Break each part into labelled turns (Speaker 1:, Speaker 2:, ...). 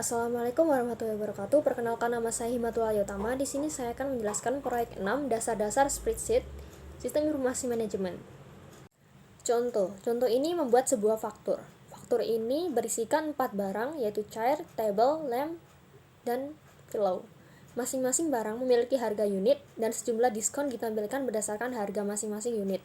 Speaker 1: Assalamualaikum warahmatullahi wabarakatuh. Perkenalkan, nama saya Himatul Ayotama. Di sini saya akan menjelaskan proyek 6 dasar-dasar spreadsheet sistem informasi manajemen. Contoh ini membuat sebuah faktur. Faktur ini berisikan 4 barang, yaitu chair, table, lamp, dan pillow. Masing-masing barang memiliki harga unit dan sejumlah diskon ditampilkan berdasarkan harga masing-masing unit.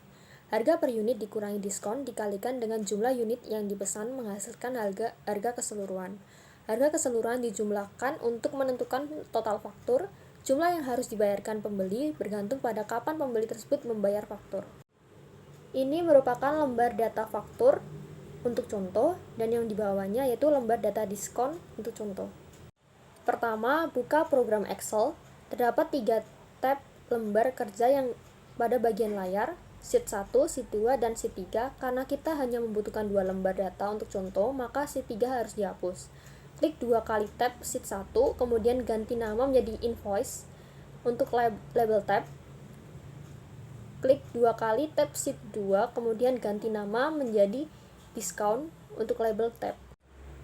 Speaker 1: Harga per unit dikurangi diskon dikalikan dengan jumlah unit yang dipesan menghasilkan harga keseluruhan. Harga keseluruhan dijumlahkan untuk menentukan total faktur. Jumlah yang harus dibayarkan pembeli bergantung pada kapan pembeli tersebut membayar faktur. Ini merupakan lembar data faktur untuk contoh, dan yang di bawahnya yaitu lembar data diskon untuk contoh. Pertama, buka program Excel. Terdapat 3 tab lembar kerja yang pada bagian layar, sheet 1, sheet 2, dan sheet 3. Karena kita hanya membutuhkan 2 lembar data untuk contoh, maka sheet 3 harus dihapus. Klik 2 kali tab sheet 1, kemudian ganti nama menjadi invoice. Untuk label tab, klik 2 kali tab sheet 2, kemudian ganti nama menjadi discount untuk label tab.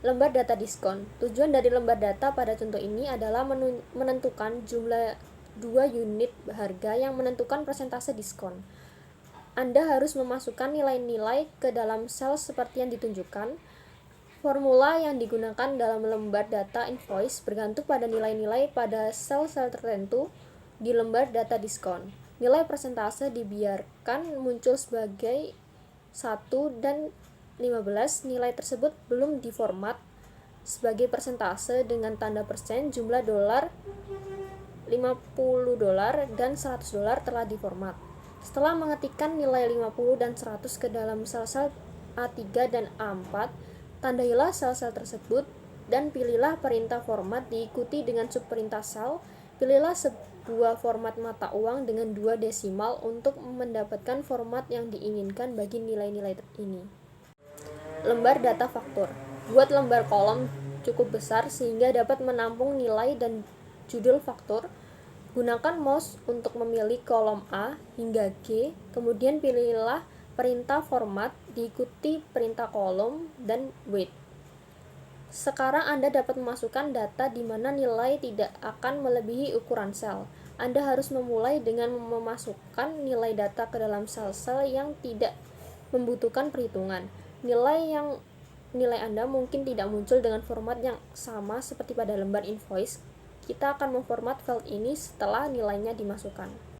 Speaker 1: Lembar data diskon. Tujuan dari lembar data pada contoh ini adalah menentukan jumlah 2 unit harga yang menentukan persentase diskon. Anda harus memasukkan nilai-nilai ke dalam sel seperti yang ditunjukkan. Formula yang digunakan dalam lembar data invoice bergantung pada nilai-nilai pada sel-sel tertentu di lembar data diskon. Nilai persentase dibiarkan muncul sebagai 1 dan 15. Nilai tersebut belum diformat sebagai persentase dengan tanda persen. Jumlah dolar, $50 dan $100 telah diformat. Setelah mengetikkan nilai 50 dan 100 ke dalam sel-sel A3 dan A4, tandailah sel-sel tersebut dan pilihlah perintah format diikuti dengan subperintah sel. Pilihlah sebuah format mata uang dengan 2 desimal untuk mendapatkan format yang diinginkan bagi nilai-nilai ini. Lembar data faktur. Buat lembar kolom cukup besar sehingga dapat menampung nilai dan judul faktur. Gunakan mouse untuk memilih kolom A hingga G, kemudian pilihlah perintah format diikuti perintah kolom dan weight. Sekarang Anda dapat memasukkan data di mana nilai tidak akan melebihi ukuran sel. Anda harus memulai dengan memasukkan nilai data ke dalam sel-sel yang tidak membutuhkan perhitungan. Nilai Anda mungkin tidak muncul dengan format yang sama seperti pada lembar invoice. Kita akan memformat file ini setelah nilainya dimasukkan.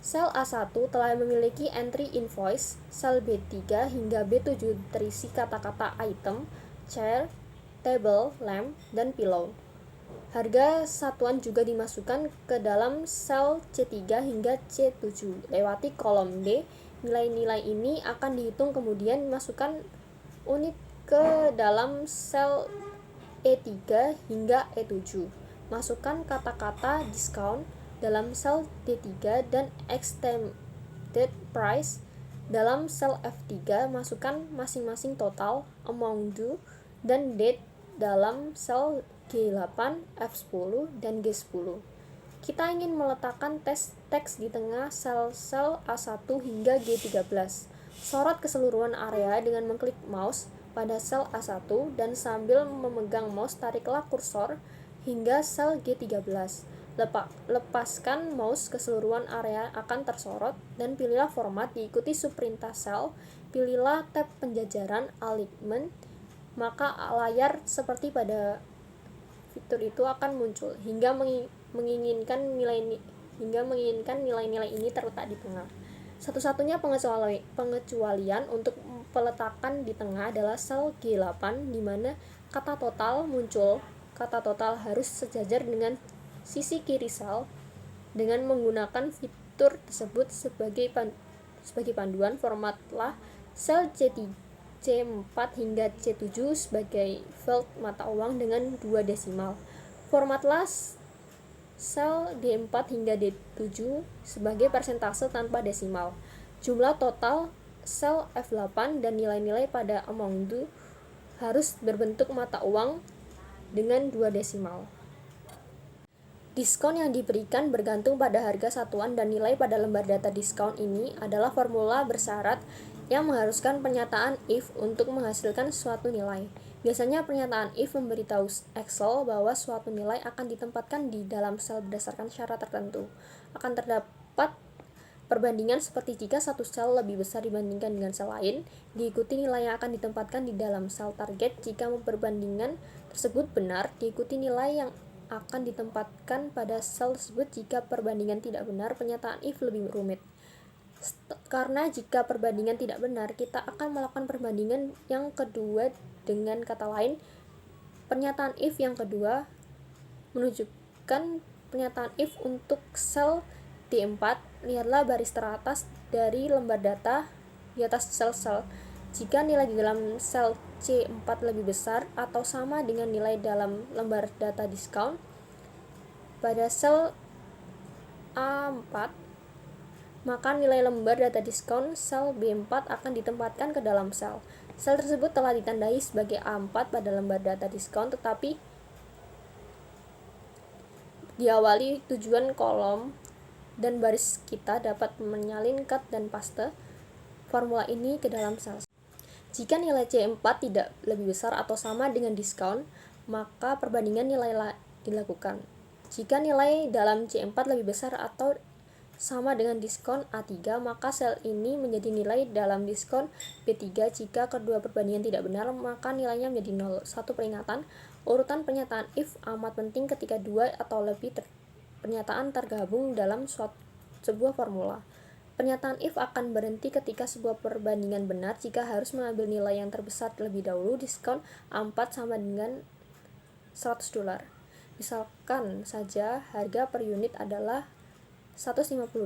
Speaker 1: Sel A1 telah memiliki entry invoice, sel B3 hingga B7 terisi kata-kata item, chair, table, lamp, dan pillow. Harga satuan juga dimasukkan ke dalam sel C3 hingga C7. Lewati kolom D, nilai-nilai ini akan dihitung kemudian masukkan unit ke dalam sel E3 hingga E7. Masukkan kata-kata discount dalam sel D3 dan extended price dalam sel F3. Masukkan masing-masing total, amount due, dan date dalam sel G8, F10, dan G10. Kita ingin meletakkan teks di tengah sel-sel A1 hingga G13. Sorot keseluruhan area dengan mengklik mouse pada sel A1 dan sambil memegang mouse tariklah kursor hingga sel G13. Lepaskan mouse, keseluruhan area akan tersorot, dan pilihlah format diikuti subperintah sel. Pilihlah tab penjajaran alignment, maka layar seperti pada fitur itu akan muncul hingga menginginkan nilai-nilai ini terletak di tengah. Satu-satunya pengecualian untuk peletakan di tengah adalah sel G8 di mana kata total muncul. Kata total harus sejajar dengan sisi kiri sel. Dengan menggunakan fitur tersebut sebagai panduan, formatlah sel C4 hingga C7 sebagai field mata uang dengan 2 desimal. Formatlah sel D4 hingga D7 sebagai persentase tanpa desimal. Jumlah total sel F8 dan nilai-nilai pada amount due harus berbentuk mata uang dengan 2 desimal. Diskon yang diberikan bergantung pada harga satuan dan nilai pada lembar data diskon ini adalah formula bersyarat yang mengharuskan pernyataan if untuk menghasilkan suatu nilai. Biasanya pernyataan if memberitahu Excel bahwa suatu nilai akan ditempatkan di dalam sel berdasarkan syarat tertentu. Akan terdapat perbandingan seperti jika satu sel lebih besar dibandingkan dengan sel lain, diikuti nilai yang akan ditempatkan di dalam sel target. Jika perbandingan tersebut benar, diikuti nilai yang akan ditempatkan pada sel tersebut. Jika perbandingan tidak benar, pernyataan if lebih rumit. Karena jika perbandingan tidak benar, kita akan melakukan perbandingan yang kedua. Dengan kata lain, pernyataan if yang kedua menunjukkan pernyataan if untuk sel D4. Lihatlah baris teratas dari lembar data di atas sel-sel. Jika nilai di dalam sel C4 lebih besar atau sama dengan nilai dalam lembar data diskon pada sel A4, maka nilai lembar data diskon sel B4 akan ditempatkan ke dalam sel. Sel tersebut telah ditandai sebagai A4 pada lembar data diskon, tetapi diawali tujuan kolom dan baris. Kita dapat menyalin cut dan paste formula ini ke dalam sel. Jika nilai C4 tidak lebih besar atau sama dengan diskon, maka perbandingan nilai dilakukan. Jika nilai dalam C4 lebih besar atau sama dengan diskon A3, maka sel ini menjadi nilai dalam diskon B3. Jika kedua perbandingan tidak benar, maka nilainya menjadi 0. Satu peringatan, urutan pernyataan if amat penting ketika dua atau lebih pernyataan tergabung dalam sebuah formula. Pernyataan if akan berhenti ketika sebuah perbandingan benar. Jika harus mengambil nilai yang terbesar terlebih dahulu, diskon A4 sama dengan $100. Misalkan saja harga per unit adalah $150.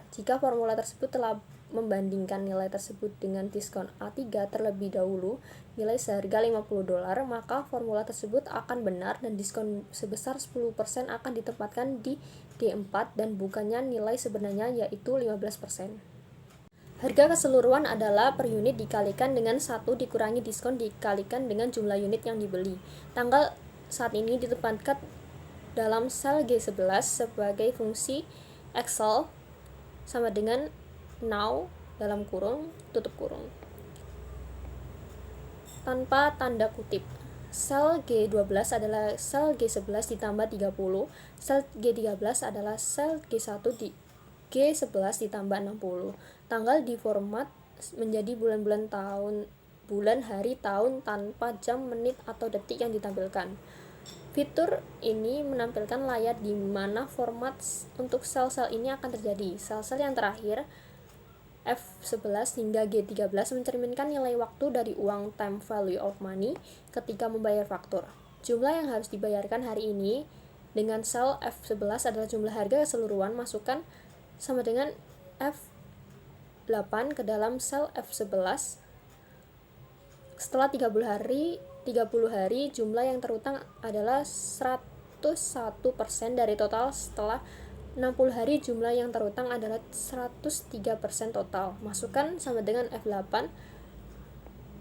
Speaker 1: Jika formula tersebut telah membandingkan nilai tersebut dengan diskon A3 terlebih dahulu, nilai seharga $50, maka formula tersebut akan benar dan diskon sebesar 10% akan ditempatkan di D4 dan bukannya nilai sebenarnya, yaitu 15%. Harga keseluruhan adalah per unit dikalikan dengan 1 dikurangi diskon dikalikan dengan jumlah unit yang dibeli. Tanggal saat ini ditempatkan dalam sel G11 sebagai fungsi Excel sama dengan now dalam kurung tutup kurung tanpa tanda kutip. Sel G12 adalah sel G11 ditambah 30, sel G13 adalah sel G1 di G11 ditambah 60. Tanggal diformat menjadi bulan-bulan tahun, bulan, hari, tahun tanpa jam, menit, atau detik yang ditampilkan. Fitur ini menampilkan layar di mana format untuk sel-sel ini akan terjadi. Sel-sel yang terakhir F11 hingga G13 mencerminkan nilai waktu dari uang time value of money ketika membayar faktur. Jumlah yang harus dibayarkan hari ini dengan sel F11 adalah jumlah harga keseluruhan. Masukkan sama dengan F8 ke dalam sel F11. Setelah 30 hari jumlah yang terutang adalah 101% dari total. Setelah 60 hari jumlah yang terutang adalah 103% total. Masukkan sama dengan F8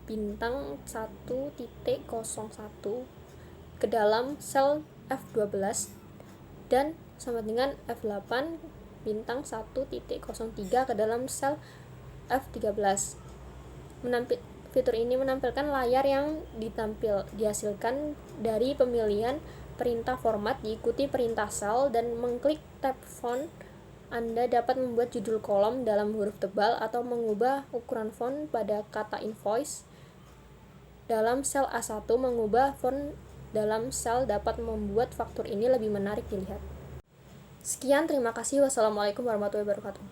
Speaker 1: bintang 1.01 ke dalam sel F12 dan sama dengan F8 bintang 1.03 ke dalam sel F13. Fitur ini menampilkan layar yang dihasilkan dari pemilihan perintah format diikuti perintah sel dan mengklik tab font. Anda dapat membuat judul kolom dalam huruf tebal atau mengubah ukuran font pada kata invoice. Dalam sel A1, mengubah font dalam sel dapat membuat faktur ini lebih menarik dilihat. Sekian, terima kasih. Wassalamualaikum warahmatullahi wabarakatuh.